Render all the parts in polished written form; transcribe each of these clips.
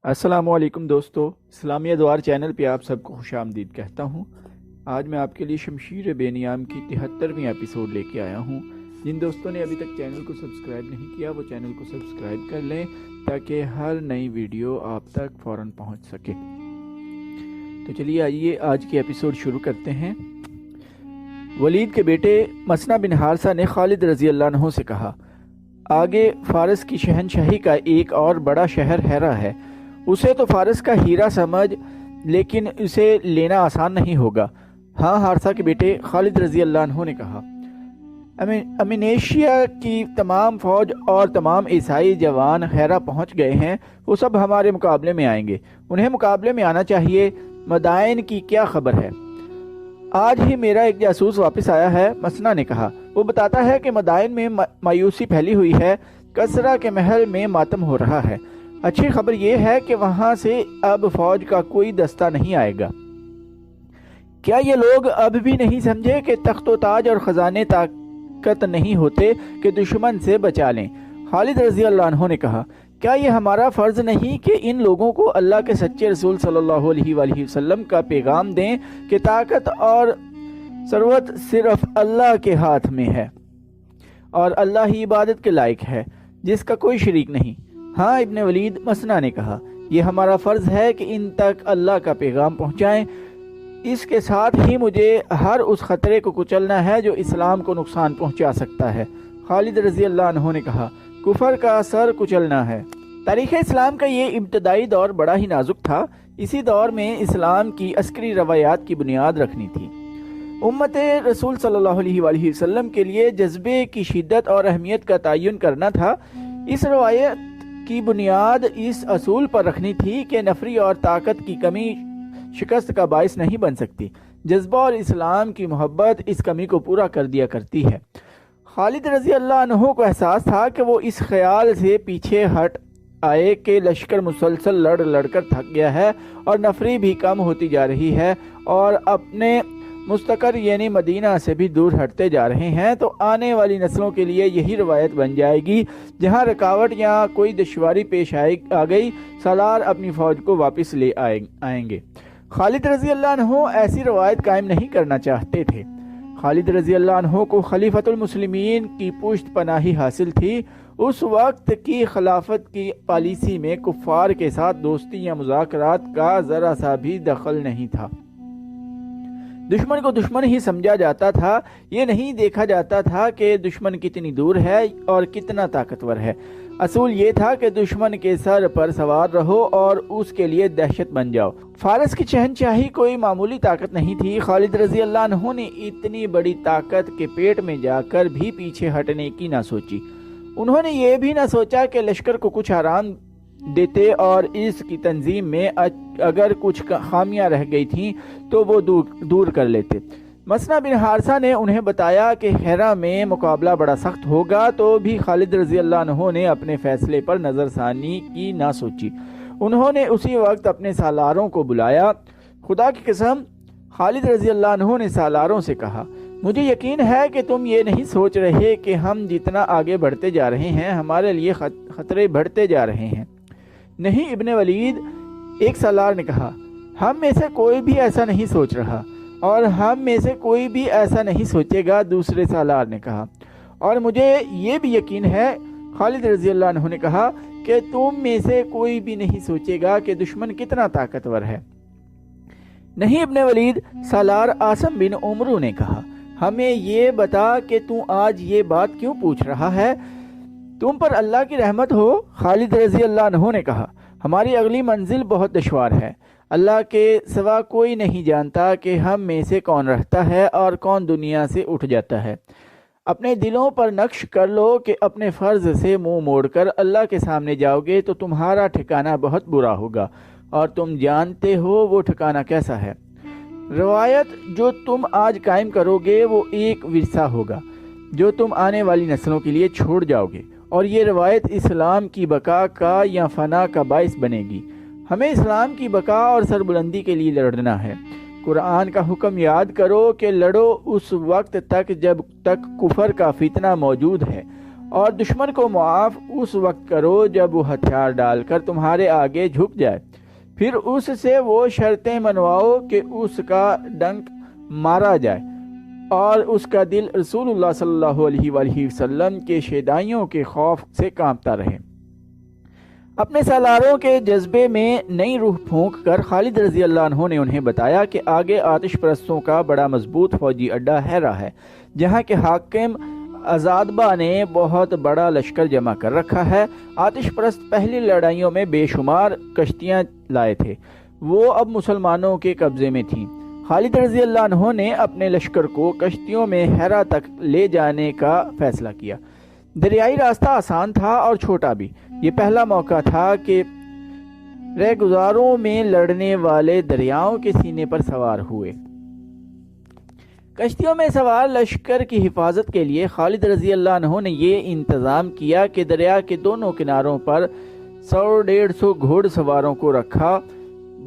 السلام علیکم دوستو، اسلامی ادوار چینل پہ آپ سب کو خوش آمدید کہتا ہوں۔ آج میں آپ کے لیے شمشیر بے نیام کی 73ویں ایپیسوڈ لے کے آیا ہوں۔ جن دوستوں نے ابھی تک چینل کو سبسکرائب نہیں کیا وہ چینل کو سبسکرائب کر لیں تاکہ ہر نئی ویڈیو آپ تک فوراً پہنچ سکے۔ تو چلیے آئیے آج کی ایپیسوڈ شروع کرتے ہیں۔ ولید کے بیٹے مسنا بن حارثہ نے خالد رضی اللہ عنہ سے کہا، آگے فارس کی شہنشاہی کا ایک اور بڑا شہر ہیرا ہے، اسے تو فارس کا ہیرا سمجھ، لیکن اسے لینا آسان نہیں ہوگا۔ ہاں، حارثہ کے بیٹے خالد رضی اللہ عنہ نے کہا، امینیشیا کی تمام فوج اور تمام عیسائی جوان ہیرا پہنچ گئے ہیں، وہ سب ہمارے مقابلے میں آئیں گے، انہیں مقابلے میں آنا چاہیے۔ مدائن کی کیا خبر ہے؟ آج ہی میرا ایک جاسوس واپس آیا ہے، مسنا نے کہا، وہ بتاتا ہے کہ مدائن میں مایوسی پھیلی ہوئی ہے، کسرا کے محل میں ماتم ہو رہا ہے۔ اچھی خبر یہ ہے کہ وہاں سے اب فوج کا کوئی دستہ نہیں آئے گا۔ کیا یہ لوگ اب بھی نہیں سمجھے کہ تخت و تاج اور خزانے طاقت نہیں ہوتے کہ دشمن سے بچا لیں؟ خالد رضی اللہ عنہ نے کہا، کیا یہ ہمارا فرض نہیں کہ ان لوگوں کو اللہ کے سچے رسول صلی اللہ علیہ وآلہ وسلم کا پیغام دیں کہ طاقت اور ثروت صرف اللہ کے ہاتھ میں ہے اور اللہ ہی عبادت کے لائق ہے، جس کا کوئی شریک نہیں۔ ہاں ابن ولید، مسنا نے کہا، یہ ہمارا فرض ہے کہ ان تک اللہ کا پیغام پہنچائیں، اس کے ساتھ ہی مجھے ہر اس خطرے کو کچلنا ہے جو اسلام کو نقصان پہنچا سکتا ہے۔ خالد رضی اللہ عنہ نے کہا، کفر کا سر کچلنا ہے۔ تاریخ اسلام کا یہ ابتدائی دور بڑا ہی نازک تھا، اسی دور میں اسلام کی عسکری روایات کی بنیاد رکھنی تھی۔ امت رسول صلی اللہ علیہ وآلہ وسلم کے لیے جذبے کی شدت اور اہمیت کا تعین کرنا تھا۔ اس روایت کی بنیاد اس اصول پر رکھنی تھی کہ نفری اور طاقت کی کمی شکست کا باعث نہیں بن سکتی، جذبہ اور اسلام کی محبت اس کمی کو پورا کر دیا کرتی ہے۔ خالد رضی اللہ عنہ کو احساس تھا کہ وہ اس خیال سے پیچھے ہٹ آئے کہ لشکر مسلسل لڑ کر تھک گیا ہے اور نفری بھی کم ہوتی جا رہی ہے اور اپنے مستقر یعنی مدینہ سے بھی دور ہٹتے جا رہے ہیں، تو آنے والی نسلوں کے لیے یہی روایت بن جائے گی، جہاں رکاوٹ یا کوئی دشواری پیش آ گئی، سالار اپنی فوج کو واپس لے آئیں گے۔ خالد رضی اللہ عنہ ایسی روایت قائم نہیں کرنا چاہتے تھے۔ خالد رضی اللہ عنہ کو خلیفۃ المسلمین کی پشت پناہی حاصل تھی۔ اس وقت کی خلافت کی پالیسی میں کفار کے ساتھ دوستی یا مذاکرات کا ذرا سا بھی دخل نہیں تھا۔ دشمن کو دشمن ہی سمجھا جاتا تھا، یہ نہیں دیکھا جاتا تھا کہ دشمن کتنی دور ہے اور کتنا طاقتور ہے۔ اصول یہ تھا کہ دشمن کے سر پر سوار رہو اور اس کے لیے دہشت بن جاؤ۔ فارس کی شہنشاہی کوئی معمولی طاقت نہیں تھی۔ خالد رضی اللہ عنہ نے اتنی بڑی طاقت کے پیٹ میں جا کر بھی پیچھے ہٹنے کی نہ سوچی۔ انہوں نے یہ بھی نہ سوچا کہ لشکر کو کچھ آرام دیتے اور اس کی تنظیم میں اگر کچھ خامیاں رہ گئی تھیں تو وہ دور کر لیتے۔ مسنا بن حارثہ نے انہیں بتایا کہ ہیرا میں مقابلہ بڑا سخت ہوگا، تو بھی خالد رضی اللہ عنہ نے اپنے فیصلے پر نظر ثانی کی نہ سوچی۔ انہوں نے اسی وقت اپنے سالاروں کو بلایا۔ خدا کی قسم، خالد رضی اللہ عنہ نے سالاروں سے کہا، مجھے یقین ہے کہ تم یہ نہیں سوچ رہے کہ ہم جتنا آگے بڑھتے جا رہے ہیں ہمارے لیے خطرے بڑھتے جا رہے ہیں۔ نہیں ابن ولید، ایک سالار نے کہا، ہم میں سے کوئی بھی ایسا نہیں سوچ رہا اور ہم میں سے کوئی بھی ایسا نہیں سوچے گا، دوسرے سالار نے کہا، اور مجھے یہ بھی یقین ہے، خالد رضی اللہ عنہ نے کہا، کہ تم میں سے کوئی بھی نہیں سوچے گا کہ دشمن کتنا طاقتور ہے۔ نہیں ابن ولید، سالار عاصم بن عمرو نے کہا، ہمیں یہ بتا کہ تو آج یہ بات کیوں پوچھ رہا ہے؟ تم پر اللہ کی رحمت ہو۔ خالد رضی اللہ عنہ نے کہا، ہماری اگلی منزل بہت دشوار ہے، اللہ کے سوا کوئی نہیں جانتا کہ ہم میں سے کون رہتا ہے اور کون دنیا سے اٹھ جاتا ہے۔ اپنے دلوں پر نقش کر لو کہ اپنے فرض سے منہ موڑ کر اللہ کے سامنے جاؤ گے تو تمہارا ٹھکانہ بہت برا ہوگا، اور تم جانتے ہو وہ ٹھکانہ کیسا ہے۔ روایت جو تم آج قائم کرو گے وہ ایک ورثہ ہوگا جو تم آنے والی نسلوں کے لیے چھوڑ جاؤ گے، اور یہ روایت اسلام کی بقا کا یا فنا کا باعث بنے گی۔ ہمیں اسلام کی بقا اور سربلندی کے لیے لڑنا ہے۔ قرآن کا حکم یاد کرو کہ لڑو اس وقت تک جب تک کفر کا فتنہ موجود ہے اور دشمن کو معاف اس وقت کرو جب وہ ہتھیار ڈال کر تمہارے آگے جھک جائے، پھر اس سے وہ شرطیں منواؤ کہ اس کا ڈنک مارا جائے اور اس کا دل رسول اللہ صلی اللہ علیہ وآلہ وسلم کے شیدائیوں کے خوف سے کانپتا رہے۔ اپنے سالاروں کے جذبے میں نئی روح پھونک کر خالد رضی اللہ عنہ نے انہیں بتایا کہ آگے آتش پرستوں کا بڑا مضبوط فوجی اڈا ہیرا ہے، جہاں کے حاکم ازادبہ نے بہت بڑا لشکر جمع کر رکھا ہے۔ آتش پرست پہلی لڑائیوں میں بے شمار کشتیاں لائے تھے، وہ اب مسلمانوں کے قبضے میں تھیں۔ خالد رضی اللہ عنہ نے اپنے لشکر کو کشتیوں میں ہیرا تک لے جانے کا فیصلہ کیا۔ دریائی راستہ آسان تھا اور چھوٹا بھی۔ یہ پہلا موقع تھا کہ رہ گزاروں میں لڑنے والے دریاؤں کے سینے پر سوار ہوئے۔ کشتیوں میں سوار لشکر کی حفاظت کے لیے خالد رضی اللہ عنہ نے یہ انتظام کیا کہ دریا کے دونوں کناروں پر 100-150 گھوڑ سواروں کو رکھا،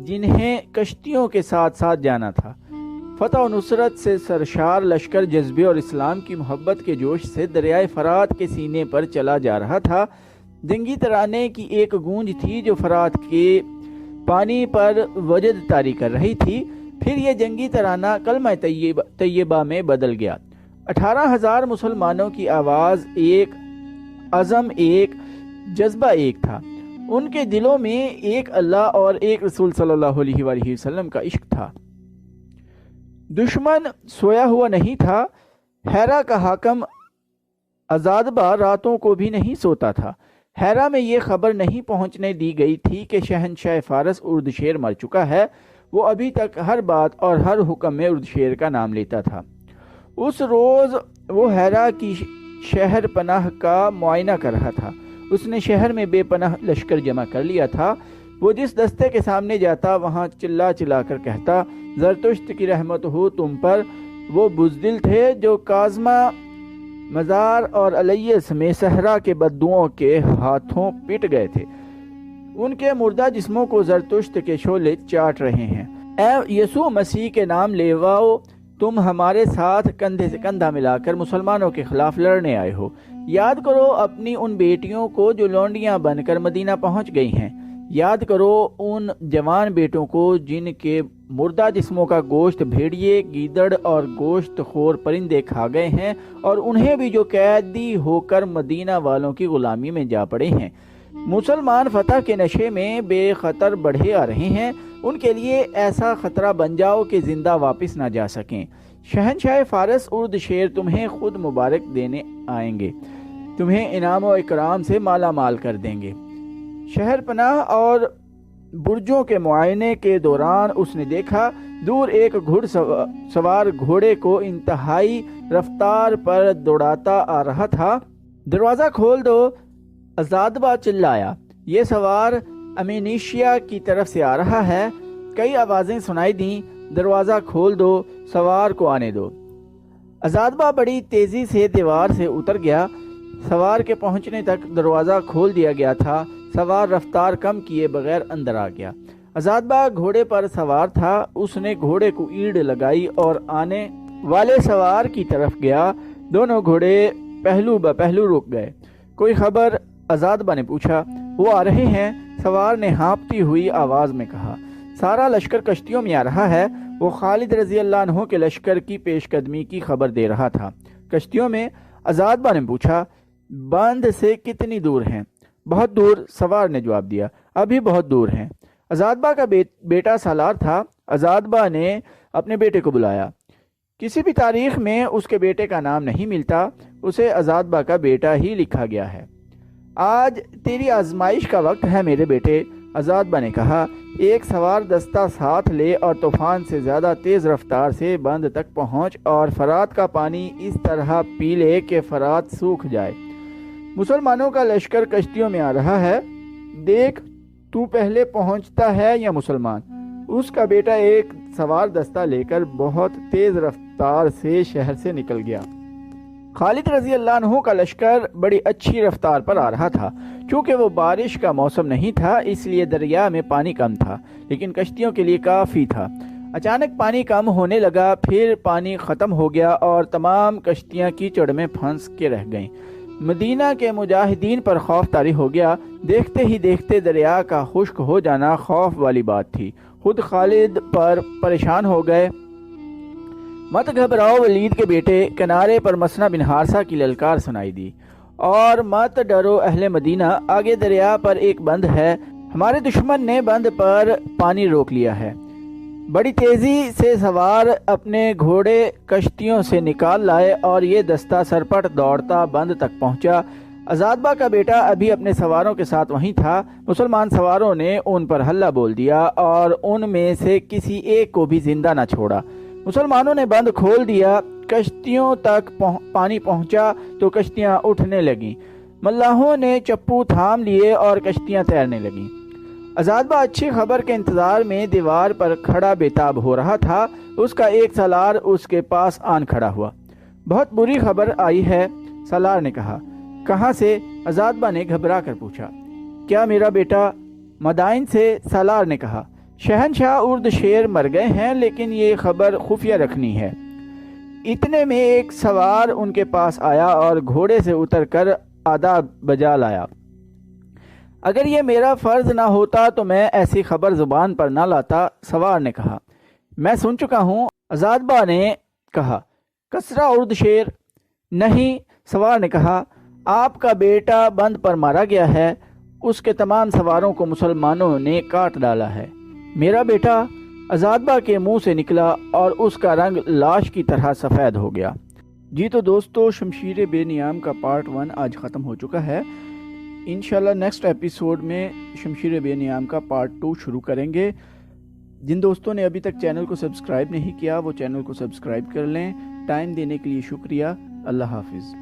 جنہیں کشتیوں کے ساتھ ساتھ جانا تھا۔ فتح و نصرت سے سرشار لشکر جذبے اور اسلام کی محبت کے جوش سے دریائے فرات کے سینے پر چلا جا رہا تھا۔ جنگی ترانے کی ایک گونج تھی جو فرات کے پانی پر وجد طاری کر رہی تھی۔ پھر یہ جنگی ترانہ کلمہ طیبہ میں بدل گیا۔ 18,000 مسلمانوں کی آواز ایک، عزم ایک، جذبہ ایک تھا۔ ان کے دلوں میں ایک اللہ اور ایک رسول صلی اللہ علیہ وآلہ وسلم کا عشق تھا۔ دشمن سویا ہوا نہیں تھا۔ ہیرا کا حاکم ازادبہ راتوں کو بھی نہیں سوتا تھا۔ ہیرا میں یہ خبر نہیں پہنچنے دی گئی تھی کہ شہنشاہ فارس اردشیر مر چکا ہے۔ وہ ابھی تک ہر بات اور ہر حکم میں اردشیر کا نام لیتا تھا۔ اس روز وہ ہیرا کی شہر پناہ کا معائنہ کر رہا تھا۔ اس نے شہر میں بے پناہ لشکر جمع کر لیا تھا۔ وہ جس دستے کے سامنے جاتا وہاں چلا چلا کر کہتا، زرتشت کی رحمت ہو تم پر۔ وہ بزدل تھے جو کاظمہ مزار اور الیس میں صحرا کے بدوؤں کے ہاتھوں پٹ گئے تھے۔ ان کے مردہ جسموں کو زرتشت کے شعلے چاٹ رہے ہیں۔ اے یسوع مسیح کے نام لیواؤ، تم ہمارے ساتھ کندھے سے کندھا ملا کر مسلمانوں کے خلاف لڑنے آئے ہو۔ یاد کرو اپنی ان بیٹیوں کو جو لونڈیاں بن کر مدینہ پہنچ گئی ہیں۔ یاد کرو ان جوان بیٹوں کو جن کے مردہ جسموں کا گوشت بھیڑیے، گیدڑ اور گوشت خور پرندے کھا گئے ہیں، اور انہیں بھی جو قیدی ہو کر مدینہ والوں کی غلامی میں جا پڑے ہیں۔ مسلمان فتح کے نشے میں بے خطر بڑھے آ رہے ہیں۔ ان کے لیے ایسا خطرہ بن جاؤ کہ زندہ واپس نہ جا سکیں۔ شہنشاہ فارس اردشیر تمہیں خود مبارک دینے آئیں گے، تمہیں انعام و اکرام سے مالا مال کر دیں گے۔ شہر پناہ اور برجوں کے معائنے کے دوران اس نے دیکھا دور ایک گھڑ سوار گھوڑے کو انتہائی رفتار پر دوڑاتا آ رہا تھا۔ دروازہ کھول دو، ازادبہ چلایا، یہ سوار امینیشیا کی طرف سے آ رہا ہے۔ کئی آوازیں سنائی دیں، دروازہ کھول دو، سوار کو آنے دو۔ ازادبہ بڑی تیزی سے دیوار سے اتر گیا۔ سوار کے پہنچنے تک دروازہ کھول دیا گیا تھا۔ سوار رفتار کم کیے بغیر اندر آ گیا۔ ازادبہ گھوڑے پر سوار تھا۔ اس نے گھوڑے کو اینڈ لگائی اور آنے والے سوار کی طرف گیا۔ دونوں گھوڑے پہلو بہ پہلو رک گئے۔ کوئی خبر؟ ازادبہ نے پوچھا۔ وہ آ رہے ہیں، سوار نے ہانپتی ہوئی آواز میں کہا۔ سارا لشکر کشتیوں میں آ رہا ہے۔ وہ خالد رضی اللہ عنہ کے لشکر کی پیش قدمی کی خبر دے رہا تھا۔ کشتیوں میں؟ ازادبہ نے پوچھا۔ بند سے کتنی دور ہیں؟ بہت دور، سوار نے جواب دیا، ابھی بہت دور ہیں۔ ازادبہ کا بیٹا سالار تھا۔ ازادبہ نے اپنے بیٹے کو بلایا۔ کسی بھی تاریخ میں اس کے بیٹے کا نام نہیں ملتا، اسے ازادبہ کا بیٹا ہی لکھا گیا ہے۔ آج تیری آزمائش کا وقت ہے میرے بیٹے، ازادبہ نے کہا۔ ایک سوار دستہ ساتھ لے اور طوفان سے زیادہ تیز رفتار سے بند تک پہنچ اور فرات کا پانی اس طرح پی لے کہ فرات سوکھ جائے۔ مسلمانوں کا لشکر کشتیوں میں آ رہا ہے، دیکھ تو پہلے پہنچتا ہے یا مسلمان؟ اس کا بیٹا ایک سوار دستہ لے کر بہت تیز رفتار سے شہر سے نکل گیا۔ خالد رضی اللہ عنہ کا لشکر بڑی اچھی رفتار پر آ رہا تھا۔ چونکہ وہ بارش کا موسم نہیں تھا اس لیے دریا میں پانی کم تھا، لیکن کشتیوں کے لیے کافی تھا۔ اچانک پانی کم ہونے لگا، پھر پانی ختم ہو گیا اور تمام کشتیاں کیچڑ میں پھنس کے رہ گئیں۔ مدینہ کے مجاہدین پر خوف طاری ہو گیا۔ دیکھتے ہی دیکھتے دریا کا خشک ہو جانا خوف والی بات تھی۔ خود خالد پر پریشان ہو گئے۔ مت گھبراؤ ولید کے بیٹے، کنارے پر مسنہ بن حارثہ کی للکار سنائی دی، اور مت ڈرو اہل مدینہ، آگے دریا پر ایک بند ہے، ہمارے دشمن نے بند پر پانی روک لیا ہے۔ بڑی تیزی سے سوار اپنے گھوڑے کشتیوں سے نکال لائے اور یہ دستہ سرپٹ دوڑتا بند تک پہنچا۔ عزادبہ کا بیٹا ابھی اپنے سواروں کے ساتھ وہیں تھا۔ مسلمان سواروں نے ان پر حلہ بول دیا اور ان میں سے کسی ایک کو بھی زندہ نہ چھوڑا۔ مسلمانوں نے بند کھول دیا، کشتیوں تک پانی پہنچا تو کشتیاں اٹھنے لگیں، ملاحوں نے چپو تھام لیے اور کشتیاں تیرنے لگیں۔ عزادبہ اچھی خبر کے انتظار میں دیوار پر کھڑا بےتاب ہو رہا تھا۔ اس کا ایک سالار اس کے پاس آن کھڑا ہوا۔ بہت بری خبر آئی ہے، سالار نے کہا۔ کہاں سے؟ عزادبہ نے گھبرا کر پوچھا۔ کیا میرا بیٹا؟ مدائن سے، سالار نے کہا۔ شہنشاہ ارد شیر مر گئے ہیں، لیکن یہ خبر خفیہ رکھنی ہے۔ اتنے میں ایک سوار ان کے پاس آیا اور گھوڑے سے اتر کر آداب بجا لایا۔ اگر یہ میرا فرض نہ ہوتا تو میں ایسی خبر زبان پر نہ لاتا، سوار نے کہا۔ میں سن چکا ہوں، عزادبہ نے کہا۔ کسرا ارد شیر؟ نہیں، سوار نے کہا۔ آپ کا بیٹا بند پر مارا گیا ہے، اس کے تمام سواروں کو مسلمانوں نے کاٹ ڈالا ہے۔ میرا بیٹا؟ عزادبہ کے منہ سے نکلا اور اس کا رنگ لاش کی طرح سفید ہو گیا۔ جی تو دوستو، شمشیر بے نیام کا پارٹ 1 آج ختم ہو چکا ہے۔ انشاءاللہ نیکسٹ ایپیسوڈ میں شمشیر بے نیام کا پارٹ 2 شروع کریں گے۔ جن دوستوں نے ابھی تک چینل کو سبسکرائب نہیں کیا وہ چینل کو سبسکرائب کر لیں۔ ٹائم دینے کے لیے شکریہ۔ اللہ حافظ۔